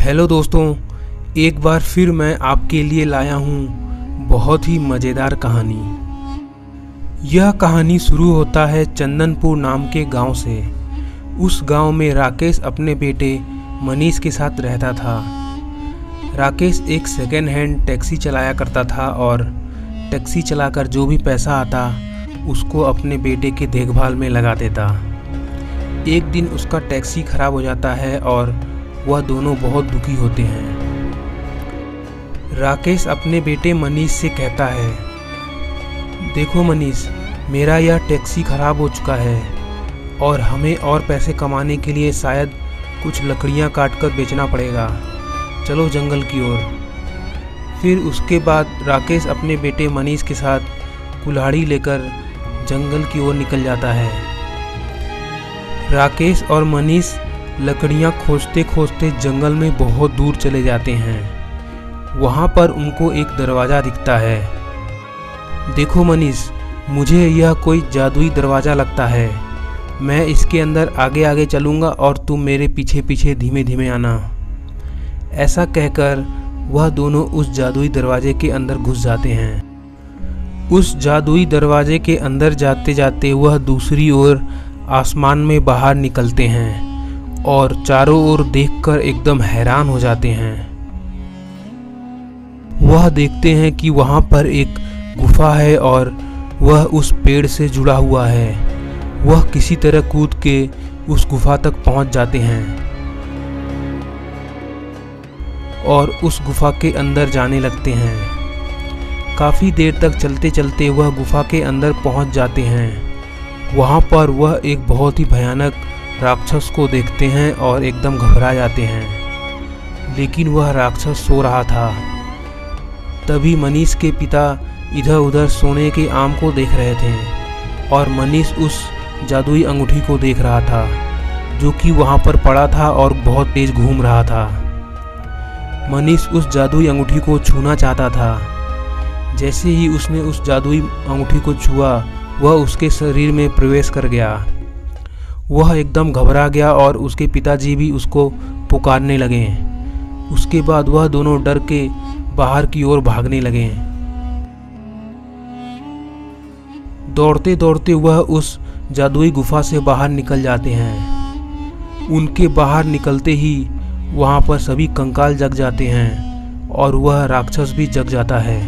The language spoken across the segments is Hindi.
हेलो दोस्तों, एक बार फिर मैं आपके लिए लाया हूँ बहुत ही मज़ेदार कहानी। यह कहानी शुरू होता है चंदनपुर नाम के गांव से। उस गांव में राकेश अपने बेटे मनीष के साथ रहता था। राकेश एक सेकेंड हैंड टैक्सी चलाया करता था और टैक्सी चलाकर जो भी पैसा आता उसको अपने बेटे के देखभाल में लगा देता। एक दिन उसका टैक्सी खराब हो जाता है और वह दोनों बहुत दुखी होते हैं। राकेश अपने बेटे मनीष से कहता है, देखो मनीष, मेरा यह टैक्सी खराब हो चुका है और हमें और पैसे कमाने के लिए शायद कुछ लकड़ियां काटकर बेचना पड़ेगा। चलो जंगल की ओर। फिर उसके बाद राकेश अपने बेटे मनीष के साथ कुल्हाड़ी लेकर जंगल की ओर निकल जाता है। राकेश और मनीष लकड़ियां खोजते खोजते जंगल में बहुत दूर चले जाते हैं। वहां पर उनको एक दरवाज़ा दिखता है। देखो मनीष, मुझे यह कोई जादुई दरवाज़ा लगता है। मैं इसके अंदर आगे आगे चलूँगा और तुम मेरे पीछे पीछे धीमे धीमे आना। ऐसा कहकर वह दोनों उस जादुई दरवाजे के अंदर घुस जाते हैं। उस जादुई दरवाजे के अंदर जाते जाते वह दूसरी ओर आसमान में बाहर निकलते हैं और चारों ओर देखकर एकदम हैरान हो जाते हैं। वह देखते हैं कि वहां पर एक गुफा है और वह उस पेड़ से जुड़ा हुआ है। वह किसी तरह कूद के उस गुफा तक पहुंच जाते हैं और उस गुफा के अंदर जाने लगते हैं। काफ़ी देर तक चलते चलते वह गुफा के अंदर पहुंच जाते हैं। वहां पर वह एक बहुत ही भयानक राक्षस को देखते हैं और एकदम घबरा जाते हैं, लेकिन वह राक्षस सो रहा था। तभी मनीष के पिता इधर उधर सोने के आम को देख रहे थे और मनीष उस जादुई अंगूठी को देख रहा था जो कि वहां पर पड़ा था और बहुत तेज घूम रहा था। मनीष उस जादुई अंगूठी को छूना चाहता था। जैसे ही उसने उस जादुई अंगूठी को छुआ, वह उसके शरीर में प्रवेश कर गया। वह एकदम घबरा गया और उसके पिताजी भी उसको पुकारने लगे। उसके बाद वह दोनों डर के बाहर की ओर भागने लगे। दौड़ते दौड़ते वह उस जादुई गुफा से बाहर निकल जाते हैं। उनके बाहर निकलते ही वहां पर सभी कंकाल जग जाते हैं और वह राक्षस भी जग जाता है।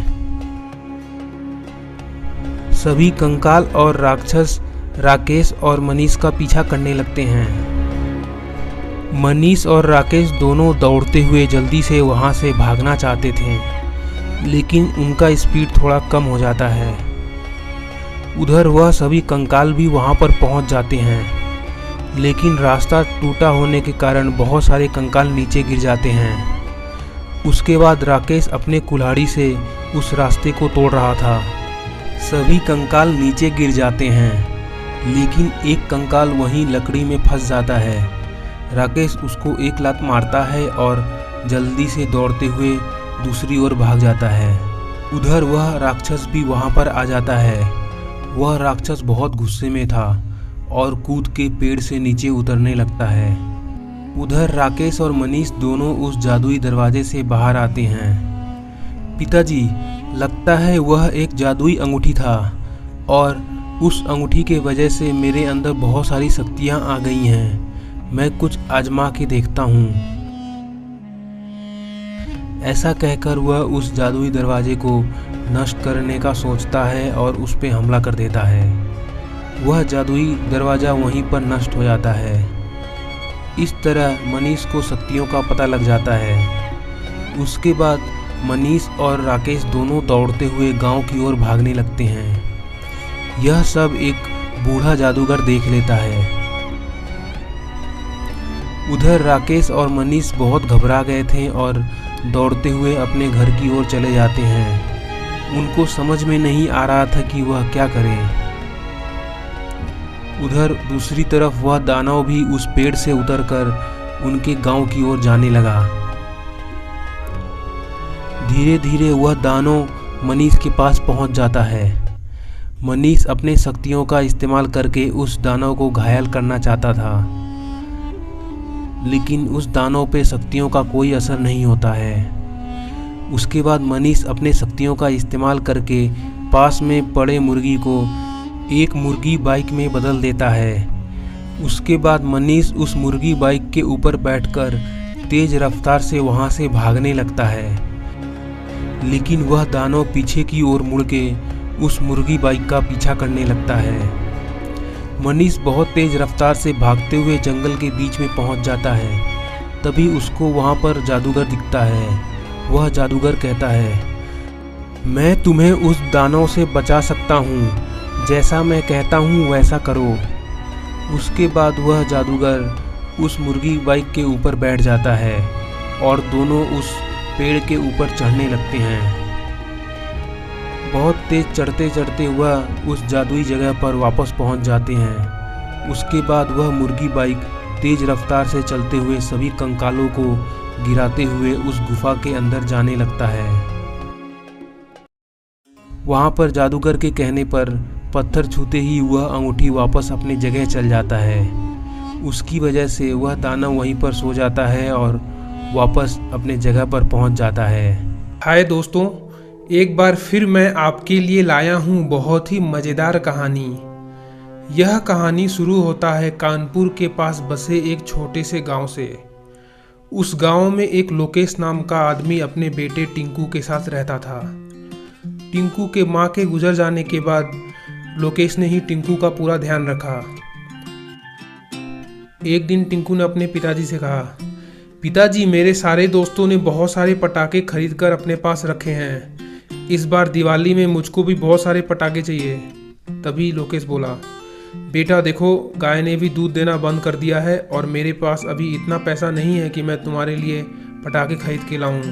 सभी कंकाल और राक्षस राकेश और मनीष का पीछा करने लगते हैं। मनीष और राकेश दोनों दौड़ते हुए जल्दी से वहां से भागना चाहते थे, लेकिन उनका स्पीड थोड़ा कम हो जाता है। उधर वह सभी कंकाल भी वहां पर पहुंच जाते हैं, लेकिन रास्ता टूटा होने के कारण बहुत सारे कंकाल नीचे गिर जाते हैं। उसके बाद राकेश अपने कुल्हाड़ी से उस रास्ते को तोड़ रहा था। सभी कंकाल नीचे गिर जाते हैं, लेकिन एक कंकाल वहीं लकड़ी में फंस जाता है। राकेश उसको एक लात मारता है और जल्दी से दौड़ते हुए दूसरी ओर भाग जाता है। उधर वह राक्षस भी वहां पर आ जाता है। वह राक्षस बहुत गुस्से में था और कूद के पेड़ से नीचे उतरने लगता है। उधर राकेश और मनीष दोनों उस जादुई दरवाजे से बाहर आते हैं। पिताजी, लगता है वह एक जादुई अंगूठी था और उस अंगूठी के वजह से मेरे अंदर बहुत सारी शक्तियाँ आ गई हैं। मैं कुछ आजमा के देखता हूँ। ऐसा कहकर वह उस जादुई दरवाजे को नष्ट करने का सोचता है और उस पर हमला कर देता है। वह जादुई दरवाज़ा वहीं पर नष्ट हो जाता है। इस तरह मनीष को शक्तियों का पता लग जाता है। उसके बाद मनीष और राकेश दोनों दौड़ते हुए गांव की ओर भागने लगते हैं। यह सब एक बूढ़ा जादूगर देख लेता है। उधर राकेश और मनीष बहुत घबरा गए थे और दौड़ते हुए अपने घर की ओर चले जाते हैं। उनको समझ में नहीं आ रहा था कि वह क्या करें। उधर दूसरी तरफ वह दानव भी उस पेड़ से उतरकर उनके गांव की ओर जाने लगा। धीरे धीरे वह दानव मनीष के पास पहुंच जाता है। मनीष अपने शक्तियों का इस्तेमाल करके उस दानव को घायल करना चाहता था, लेकिन उस दानव पे शक्तियों का कोई असर नहीं होता है। उसके बाद मनीष अपने शक्तियों का इस्तेमाल करके पास में पड़े मुर्गी को एक मुर्गी बाइक में बदल देता है। उसके बाद मनीष उस मुर्गी बाइक के ऊपर बैठकर तेज रफ्तार से वहां से भागने लगता है, लेकिन वह दानव पीछे की ओर मुड़ के उस मुर्गी बाइक का पीछा करने लगता है। मनीष बहुत तेज रफ्तार से भागते हुए जंगल के बीच में पहुंच जाता है। तभी उसको वहां पर जादूगर दिखता है। वह जादूगर कहता है, मैं तुम्हें उस दानव से बचा सकता हूँ, जैसा मैं कहता हूँ वैसा करो। उसके बाद वह जादूगर उस मुर्गी बाइक के ऊपर बैठ जाता है और दोनों उस पेड़ के ऊपर चढ़ने लगते हैं। बहुत तेज चढ़ते चढ़ते वह उस जादुई जगह पर वापस पहुंच जाते हैं। उसके बाद वह मुर्गी बाइक तेज रफ्तार से चलते हुए सभी कंकालों को गिराते हुए उस गुफा के अंदर जाने लगता है। वहां पर जादूगर के कहने पर पत्थर छूते ही वह अंगूठी वापस अपनी जगह चल जाता है। उसकी वजह से वह दानव वहीं पर सो जाता है और वापस अपने जगह पर पहुंच जाता है। हाय दोस्तों, एक बार फिर मैं आपके लिए लाया हूँ बहुत ही मज़ेदार कहानी। यह कहानी शुरू होता है कानपुर के पास बसे एक छोटे से गांव से। उस गांव में एक लोकेश नाम का आदमी अपने बेटे टिंकू के साथ रहता था। टिंकू के माँ के गुजर जाने के बाद लोकेश ने ही टिंकू का पूरा ध्यान रखा। एक दिन टिंकू ने अपने पिताजी से कहा, पिताजी मेरे सारे दोस्तों ने बहुत सारे पटाखे खरीद कर अपने पास रखे हैं। इस बार दिवाली में मुझको भी बहुत सारे पटाखे चाहिए। तभी लोकेश बोला, बेटा देखो, गाय ने भी दूध देना बंद कर दिया है और मेरे पास अभी इतना पैसा नहीं है कि मैं तुम्हारे लिए पटाखे खरीद के लाऊं।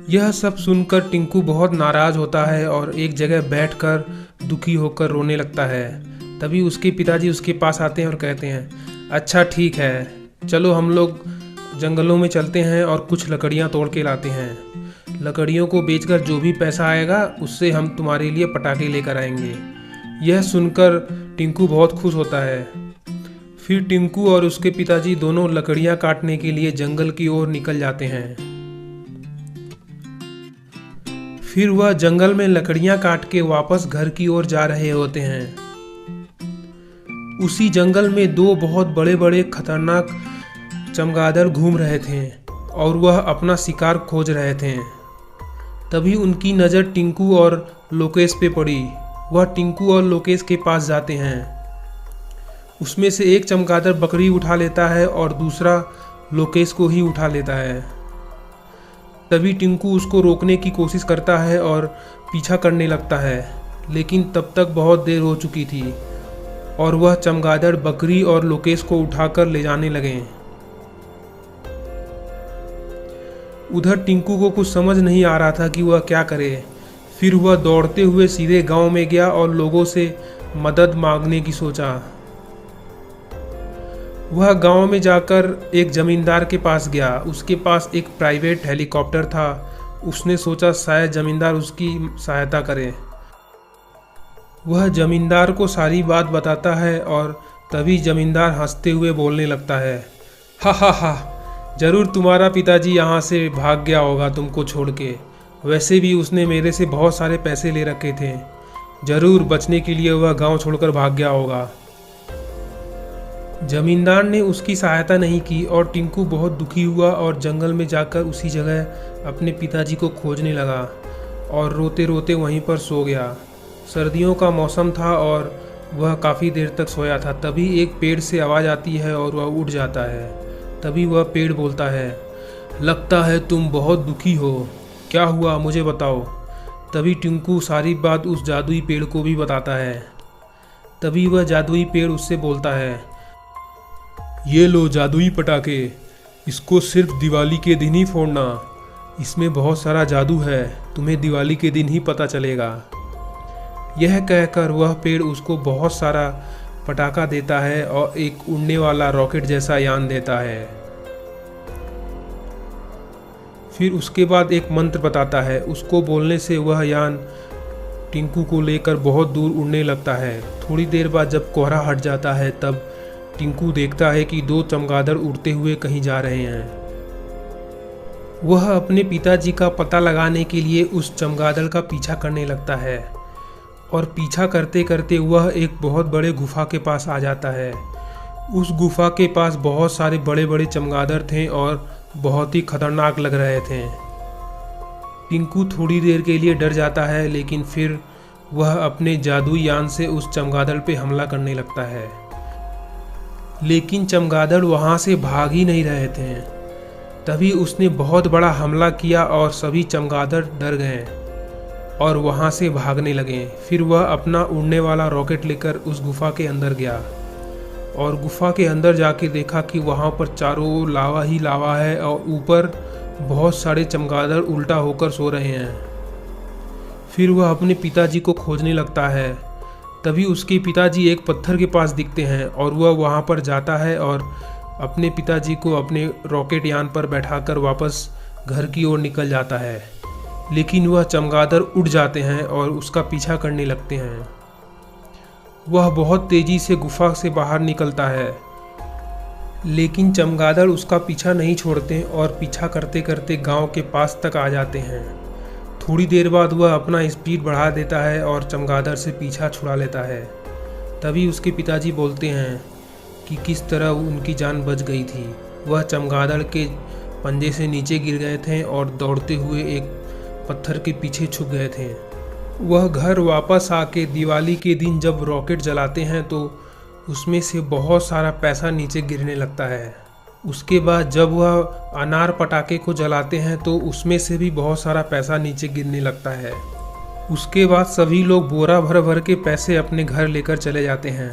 यह सब सुनकर टिंकू बहुत नाराज होता है और एक जगह बैठकर दुखी होकर रोने लगता है। तभी उसके पिताजी उसके पास आते हैं और कहते हैं, अच्छा ठीक है, चलो हम लोग जंगलों में चलते हैं और कुछ लकड़ियाँ तोड़ के लाते हैं। लकड़ियों को बेचकर जो भी पैसा आएगा उससे हम तुम्हारे लिए पटाखे लेकर आएंगे। यह सुनकर टिंकू बहुत खुश होता है। फिर टिंकू और उसके पिताजी दोनों लकड़ियां काटने के लिए जंगल की ओर निकल जाते हैं। फिर वह जंगल में लकड़ियां काट के वापस घर की ओर जा रहे होते हैं। उसी जंगल में दो बहुत बड़े बड़े खतरनाक चमगादड़ घूम रहे थे और वह अपना शिकार खोज रहे थे। तभी उनकी नज़र टिंकू और लोकेश पे पड़ी। वह टिंकू और लोकेश के पास जाते हैं। उसमें से एक चमगादड़ बकरी उठा लेता है और दूसरा लोकेश को ही उठा लेता है। तभी टिंकू उसको रोकने की कोशिश करता है और पीछा करने लगता है, लेकिन तब तक बहुत देर हो चुकी थी और वह चमगादड़ बकरी और लोकेश को उठाकर ले जाने लगे। उधर टिंकू को कुछ समझ नहीं आ रहा था कि वह क्या करे। फिर वह दौड़ते हुए सीधे गांव में गया और लोगों से मदद मांगने की सोचा। वह गांव में जाकर एक जमींदार के पास गया। उसके पास एक प्राइवेट हेलीकॉप्टर था। उसने सोचा शायद जमींदार उसकी सहायता करे। वह जमींदार को सारी बात बताता है और तभी जमींदार हंसते हुए बोलने लगता है, हा हा हा, जरूर तुम्हारा पिताजी यहाँ से भाग गया होगा तुमको छोड़ के। वैसे भी उसने मेरे से बहुत सारे पैसे ले रखे थे। जरूर बचने के लिए वह गांव छोड़कर भाग गया होगा। जमींदार ने उसकी सहायता नहीं की और टिंकू बहुत दुखी हुआ और जंगल में जाकर उसी जगह अपने पिताजी को खोजने लगा और रोते रोते वहीं पर सो गया। सर्दियों का मौसम था और वह काफ़ी देर तक सोया था। तभी एक पेड़ से आवाज़ आती है और वह उठ जाता है। तभी वह पेड़ बोलता है, लगता है तुम बहुत दुखी हो, क्या हुआ मुझे बताओ। तभी टिंकू सारी बात उस जादुई पेड़ को भी बताता है। तभी वह जादुई पेड़ उससे बोलता है, ये लो जादुई पटाखे, इसको सिर्फ दिवाली के दिन ही फोड़ना। इसमें बहुत सारा जादू है, तुम्हें दिवाली के दिन ही पता चलेगा। यह कहकर वह पेड़ उसको बहुत सारा पटाखा देता है और एक उड़ने वाला रॉकेट जैसा यान देता है। फिर उसके बाद एक मंत्र बताता है। उसको बोलने से वह यान टिंकू को लेकर बहुत दूर उड़ने लगता है। थोड़ी देर बाद जब कोहरा हट जाता है तब टिंकू देखता है कि 2 चमगादड़ उड़ते हुए कहीं जा रहे हैं। वह अपने पिताजी का पता लगाने के लिए उस चमगादड़ का पीछा करने लगता है और पीछा करते करते वह एक बहुत बड़े गुफा के पास आ जाता है। उस गुफा के पास बहुत सारे बड़े बड़े चमगादड़ थे और बहुत ही खतरनाक लग रहे थे। टिंकू थोड़ी देर के लिए डर जाता है, लेकिन फिर वह अपने जादुई यान से उस चमगादड़ पे हमला करने लगता है। लेकिन चमगादड़ वहाँ से भाग ही नहीं रहे थे। तभी उसने बहुत बड़ा हमला किया और सभी चमगादड़ डर गए और वहाँ से भागने लगे। फिर वह अपना उड़ने वाला रॉकेट लेकर उस गुफा के अंदर गया और गुफा के अंदर जाके देखा कि वहाँ पर चारों ओर लावा ही लावा है और ऊपर बहुत सारे चमगादड़ उल्टा होकर सो रहे हैं। फिर वह अपने पिताजी को खोजने लगता है। तभी उसके पिताजी एक पत्थर के पास दिखते हैं और वह वहाँ पर जाता है और अपने पिताजी को अपने रॉकेट यान पर बैठाकर वापस घर की ओर निकल जाता है। लेकिन वह चमगादड़ उड़ जाते हैं और उसका पीछा करने लगते हैं। वह बहुत तेज़ी से गुफा से बाहर निकलता है, लेकिन चमगादड़ उसका पीछा नहीं छोड़ते और पीछा करते करते गांव के पास तक आ जाते हैं। थोड़ी देर बाद वह अपना स्पीड बढ़ा देता है और चमगादड़ से पीछा छुड़ा लेता है। तभी उसके पिताजी बोलते हैं कि किस तरह उनकी जान बच गई थी। वह चमगादड़ के पंजे से नीचे गिर गए थे और दौड़ते हुए एक पत्थर के पीछे छुप गए थे। वह घर वापस आके दिवाली के दिन जब रॉकेट जलाते हैं तो उसमें से बहुत सारा पैसा नीचे गिरने लगता है। उसके बाद जब वह अनार पटाखे को जलाते हैं तो उसमें से भी बहुत सारा पैसा नीचे गिरने लगता है। उसके बाद सभी लोग बोरा भर भर के पैसे अपने घर लेकर चले जाते हैं।